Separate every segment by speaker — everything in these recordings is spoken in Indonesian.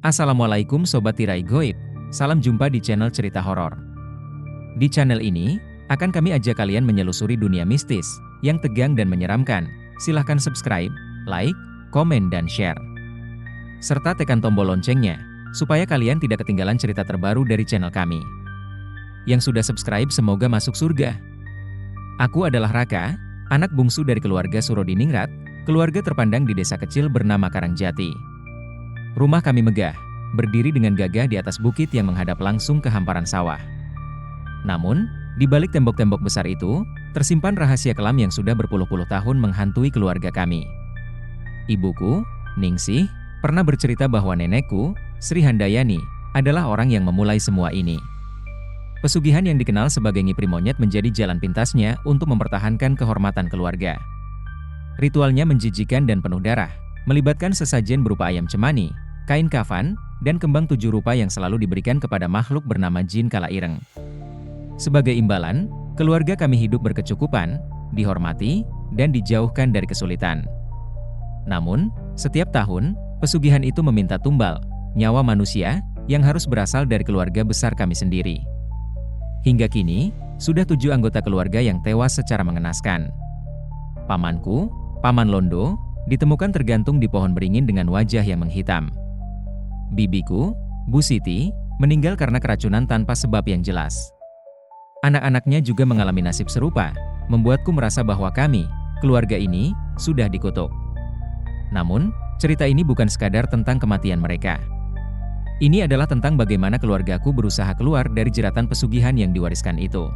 Speaker 1: Assalamualaikum Sobat Tirai Goib, salam jumpa di channel cerita horor. Di channel ini, akan kami ajak kalian menyelusuri dunia mistis, yang tegang dan menyeramkan. Silahkan subscribe, like, komen dan share. Serta tekan tombol loncengnya, supaya kalian tidak ketinggalan cerita terbaru dari channel kami. Yang sudah subscribe semoga masuk surga. Aku adalah Raka, anak bungsu dari keluarga Surodiningrat, keluarga terpandang di desa kecil bernama Karangjati. Rumah kami megah, berdiri dengan gagah di atas bukit yang menghadap langsung ke hamparan sawah. Namun, di balik tembok-tembok besar itu, tersimpan rahasia kelam yang sudah berpuluh-puluh tahun menghantui keluarga kami. Ibuku, Ningsih, pernah bercerita bahwa nenekku, Sri Handayani, adalah orang yang memulai semua ini. Pesugihan yang dikenal sebagai ngipri monyet menjadi jalan pintasnya untuk mempertahankan kehormatan keluarga. Ritualnya menjijikan dan penuh darah, melibatkan sesajen berupa ayam cemani, kain kafan, dan kembang 7 rupa yang selalu diberikan kepada makhluk bernama jin kala ireng. Sebagai imbalan, keluarga kami hidup berkecukupan, dihormati, dan dijauhkan dari kesulitan. Namun, setiap tahun, pesugihan itu meminta tumbal, nyawa manusia, yang harus berasal dari keluarga besar kami sendiri. Hingga kini, sudah 7 anggota keluarga yang tewas secara mengenaskan. Pamanku, Paman Londo, ditemukan tergantung di pohon beringin dengan wajah yang menghitam. Bibiku, Bu Siti, meninggal karena keracunan tanpa sebab yang jelas. Anak-anaknya juga mengalami nasib serupa, membuatku merasa bahwa kami, keluarga ini, sudah dikutuk. Namun, cerita ini bukan sekadar tentang kematian mereka. Ini adalah tentang bagaimana keluargaku berusaha keluar dari jeratan pesugihan yang diwariskan itu.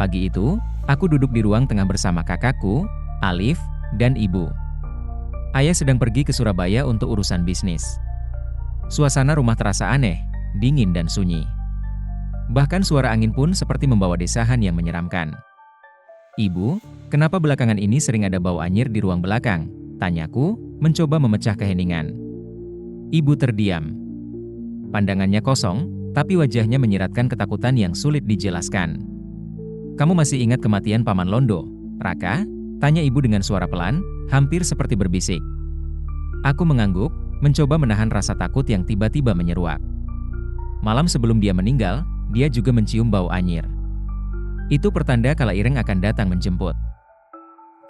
Speaker 1: Pagi itu, aku duduk di ruang tengah bersama kakakku, Alif, dan ibu. Ayah sedang pergi ke Surabaya untuk urusan bisnis. Suasana rumah terasa aneh, dingin dan sunyi. Bahkan suara angin pun seperti membawa desahan yang menyeramkan. "Ibu, kenapa belakangan ini sering ada bau anyir di ruang belakang?" tanyaku, mencoba memecah keheningan. Ibu terdiam. Pandangannya kosong, tapi wajahnya menyiratkan ketakutan yang sulit dijelaskan. "Kamu masih ingat kematian Paman Londo, Raka?" tanya ibu dengan suara pelan, hampir seperti berbisik. Aku mengangguk, mencoba menahan rasa takut yang tiba-tiba menyeruak. Malam sebelum dia meninggal, dia juga mencium bau anyir. Itu pertanda kala ireng akan datang menjemput,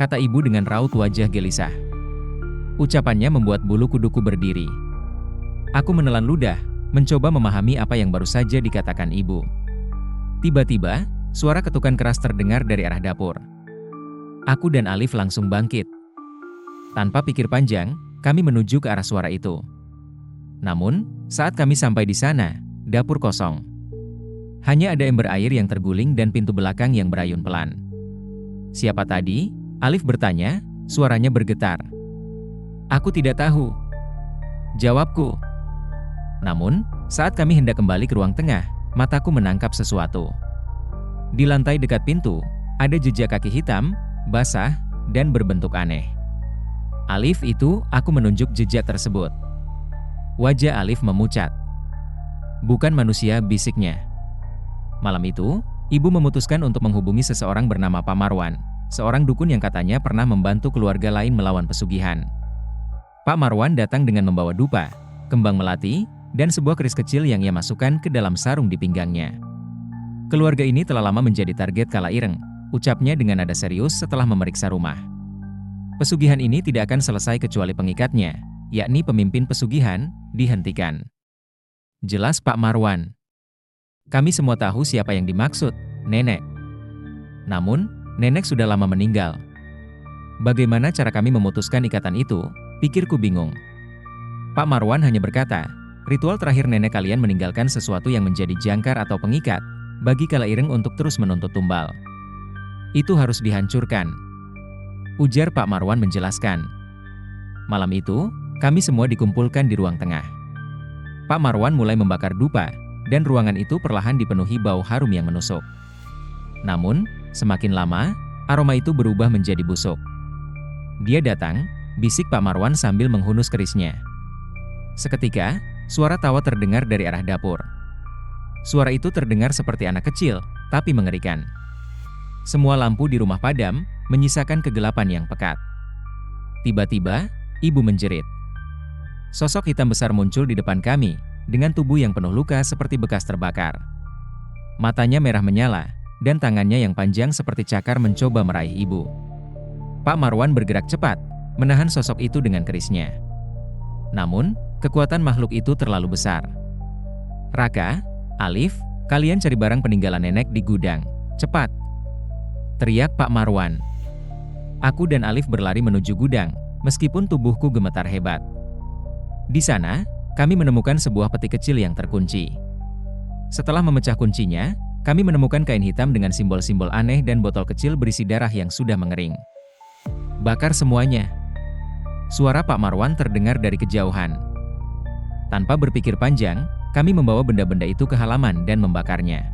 Speaker 1: kata ibu dengan raut wajah gelisah. Ucapannya membuat bulu kuduku berdiri. Aku menelan ludah, mencoba memahami apa yang baru saja dikatakan ibu. Tiba-tiba, suara ketukan keras terdengar dari arah dapur. Aku dan Alif langsung bangkit. Tanpa pikir panjang, kami menuju ke arah suara itu. Namun, saat kami sampai di sana, dapur kosong. Hanya ada ember air yang terguling dan pintu belakang yang berayun pelan. "Siapa tadi?" Alif bertanya, suaranya bergetar. "Aku tidak tahu," jawabku. Namun, saat kami hendak kembali ke ruang tengah, mataku menangkap sesuatu. Di lantai dekat pintu, ada jejak kaki hitam, basah, dan berbentuk aneh. "Alif itu," aku menunjuk jejak tersebut. Wajah Alif memucat. "Bukan manusia," bisiknya. Malam itu, ibu memutuskan untuk menghubungi seseorang bernama Pak Marwan, seorang dukun yang katanya pernah membantu keluarga lain melawan pesugihan. Pak Marwan datang dengan membawa dupa, kembang melati, dan sebuah keris kecil yang ia masukkan ke dalam sarung di pinggangnya. "Keluarga ini telah lama menjadi target kala ireng," ucapnya dengan nada serius setelah memeriksa rumah. "Pesugihan ini tidak akan selesai kecuali pengikatnya, yakni pemimpin pesugihan, dihentikan." "Jelas Pak Marwan. Kami semua tahu siapa yang dimaksud, nenek. Namun, nenek sudah lama meninggal. Bagaimana cara kami memutuskan ikatan itu?" pikirku bingung. Pak Marwan hanya berkata, "Ritual terakhir nenek kalian meninggalkan sesuatu yang menjadi jangkar atau pengikat, bagi kala ireng untuk terus menuntut tumbal. Itu harus dihancurkan," ujar Pak Marwan menjelaskan. Malam itu, kami semua dikumpulkan di ruang tengah. Pak Marwan mulai membakar dupa, dan ruangan itu perlahan dipenuhi bau harum yang menusuk. Namun, semakin lama, aroma itu berubah menjadi busuk. "Dia datang," bisik Pak Marwan sambil menghunus kerisnya. Seketika, suara tawa terdengar dari arah dapur. Suara itu terdengar seperti anak kecil, tapi mengerikan. Semua lampu di rumah padam, menyisakan kegelapan yang pekat. Tiba-tiba, ibu menjerit. sosok hitam besar muncul di depan kami, dengan tubuh yang penuh luka seperti bekas terbakar. Matanya merah menyala, dan tangannya yang panjang seperti cakar mencoba meraih ibu. Pak Marwan bergerak cepat, menahan sosok itu dengan kerisnya. Namun, kekuatan makhluk itu terlalu besar. "Raka, Alif, kalian cari barang peninggalan nenek di gudang, cepat!" teriak Pak Marwan. Aku dan Alif berlari menuju gudang, meskipun tubuhku gemetar hebat. Di sana, kami menemukan sebuah peti kecil yang terkunci. Setelah memecah kuncinya, kami menemukan kain hitam dengan simbol-simbol aneh dan botol kecil berisi darah yang sudah mengering. "Bakar semuanya!" Suara Pak Marwan terdengar dari kejauhan. Tanpa berpikir panjang, kami membawa benda-benda itu ke halaman dan membakarnya.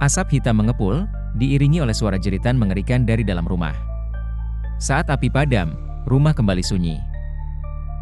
Speaker 1: Asap hitam mengepul, diiringi oleh suara jeritan mengerikan dari dalam rumah. Saat api padam, rumah kembali sunyi.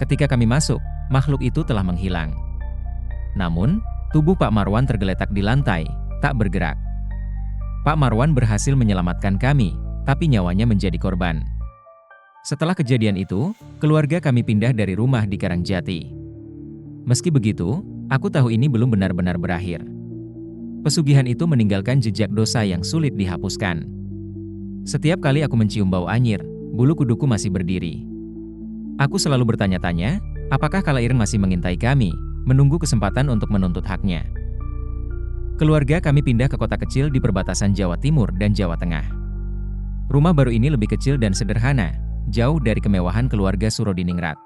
Speaker 1: Ketika kami masuk, makhluk itu telah menghilang. Namun, tubuh Pak Marwan tergeletak di lantai, tak bergerak. Pak Marwan berhasil menyelamatkan kami, tapi nyawanya menjadi korban. Setelah kejadian itu, keluarga kami pindah dari rumah di Karangjati. Meski begitu, aku tahu ini belum benar-benar berakhir. Pesugihan itu meninggalkan jejak dosa yang sulit dihapuskan. Setiap kali aku mencium bau anyir, bulu kuduku masih berdiri. Aku selalu bertanya-tanya, apakah Kala Ireng masih mengintai kami, menunggu kesempatan untuk menuntut haknya. Keluarga kami pindah ke kota kecil di perbatasan Jawa Timur dan Jawa Tengah. Rumah baru ini lebih kecil dan sederhana, jauh dari kemewahan keluarga Surodiningrat.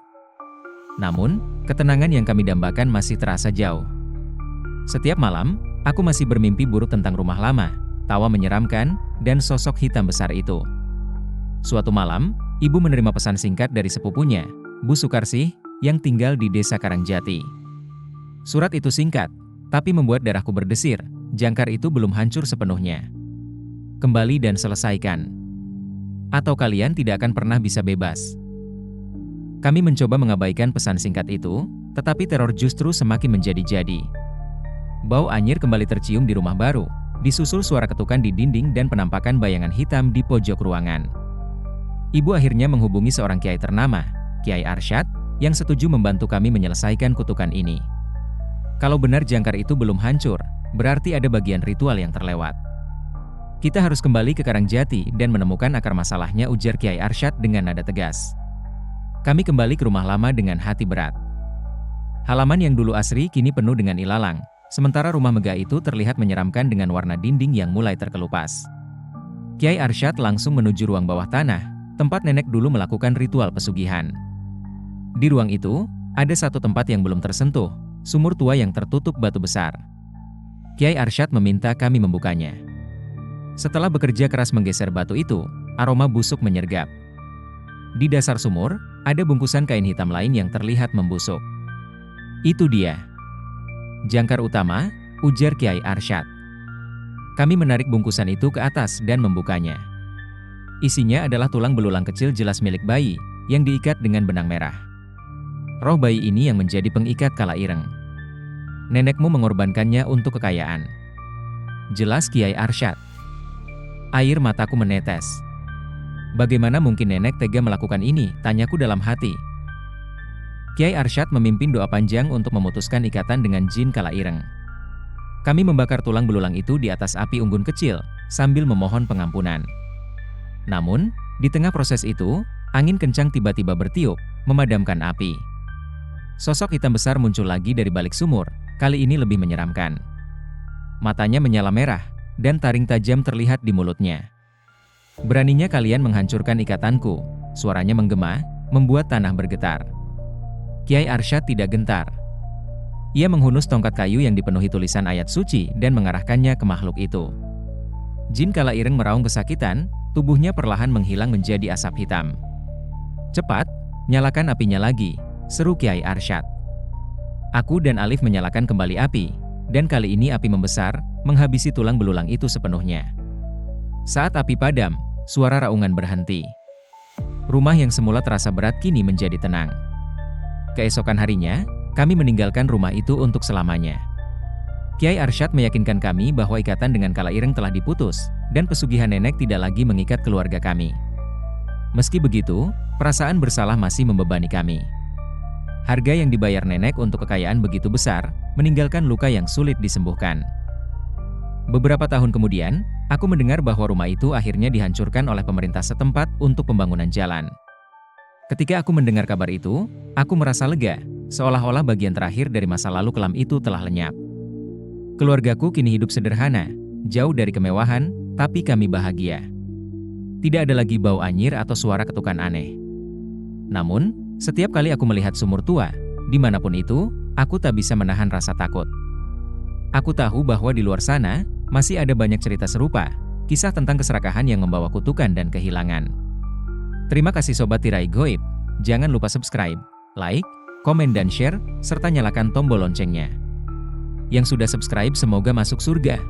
Speaker 1: Namun, ketenangan yang kami dambakan masih terasa jauh. Setiap malam, aku masih bermimpi buruk tentang rumah lama, tawa menyeramkan, dan sosok hitam besar itu. Suatu malam, ibu menerima pesan singkat dari sepupunya, Bu Sukarsih, yang tinggal di desa Karangjati. Surat itu singkat, tapi membuat darahku berdesir. Jangkar itu belum hancur sepenuhnya. Kembali dan selesaikan. Atau kalian tidak akan pernah bisa bebas. Kami mencoba mengabaikan pesan singkat itu, tetapi teror justru semakin menjadi-jadi. Bau anyir kembali tercium di rumah baru, disusul suara ketukan di dinding dan penampakan bayangan hitam di pojok ruangan. Ibu akhirnya menghubungi seorang kiai ternama, Kiai Arsyad, yang setuju membantu kami menyelesaikan kutukan ini. Kalau benar jangkar itu belum hancur, berarti ada bagian ritual yang terlewat. Kita harus kembali ke Karangjati dan menemukan akar masalahnya, ujar Kiai Arsyad dengan nada tegas. Kami kembali ke rumah lama dengan hati berat. Halaman yang dulu asri kini penuh dengan ilalang, sementara rumah megah itu terlihat menyeramkan dengan warna dinding yang mulai terkelupas. Kiai Arsyad langsung menuju ruang bawah tanah, tempat nenek dulu melakukan ritual pesugihan. Di ruang itu, ada satu tempat yang belum tersentuh, sumur tua yang tertutup batu besar. Kiai Arsyad meminta kami membukanya. Setelah bekerja keras menggeser batu itu, aroma busuk menyergap. Di dasar sumur, ada bungkusan kain hitam lain yang terlihat membusuk. "Itu dia. Jangkar utama," ujar Kiai Arsyad. Kami menarik bungkusan itu ke atas dan membukanya. Isinya adalah tulang belulang kecil jelas milik bayi, yang diikat dengan benang merah. Roh bayi ini yang menjadi pengikat Kala Ireng. Nenekmu mengorbankannya untuk kekayaan. Jelas Kiai Arsyad. Air mataku menetes. Bagaimana mungkin nenek tega melakukan ini? Tanyaku dalam hati. Kiai Arsyad memimpin doa panjang untuk memutuskan ikatan dengan jin Kala Ireng. Kami membakar tulang belulang itu di atas api unggun kecil, sambil memohon pengampunan. Namun, di tengah proses itu, angin kencang tiba-tiba bertiup, memadamkan api. Sosok hitam besar muncul lagi dari balik sumur, kali ini lebih menyeramkan. Matanya menyala merah, dan taring tajam terlihat di mulutnya. "Beraninya kalian menghancurkan ikatanku," suaranya menggema, membuat tanah bergetar. Kiai Arsyad tidak gentar. Ia menghunus tongkat kayu yang dipenuhi tulisan ayat suci dan mengarahkannya ke makhluk itu. Jin Kala Ireng meraung kesakitan, tubuhnya perlahan menghilang menjadi asap hitam. "Cepat, nyalakan apinya lagi," seru Kiai Arsyad. Aku dan Alif menyalakan kembali api, dan kali ini api membesar, menghabisi tulang belulang itu sepenuhnya. Saat api padam, suara raungan berhenti. Rumah yang semula terasa berat kini menjadi tenang. Keesokan harinya, kami meninggalkan rumah itu untuk selamanya. Kiai Arsyad meyakinkan kami bahwa ikatan dengan Kala Ireng telah diputus, dan pesugihan nenek tidak lagi mengikat keluarga kami. Meski begitu, perasaan bersalah masih membebani kami. Harga yang dibayar nenek untuk kekayaan begitu besar, meninggalkan luka yang sulit disembuhkan. Beberapa tahun kemudian, aku mendengar bahwa rumah itu akhirnya dihancurkan oleh pemerintah setempat untuk pembangunan jalan. Ketika aku mendengar kabar itu, aku merasa lega, seolah-olah bagian terakhir dari masa lalu kelam itu telah lenyap. Keluargaku kini hidup sederhana, jauh dari kemewahan, tapi kami bahagia. Tidak ada lagi bau anyir atau suara ketukan aneh. Namun, setiap kali aku melihat sumur tua, dimanapun itu, aku tak bisa menahan rasa takut. Aku tahu bahwa di luar sana, masih ada banyak cerita serupa, kisah tentang keserakahan yang membawa kutukan dan kehilangan. Terima kasih Sobat Tirai Goib, jangan lupa subscribe, like, komen dan share, serta nyalakan tombol loncengnya. Yang sudah subscribe semoga masuk surga.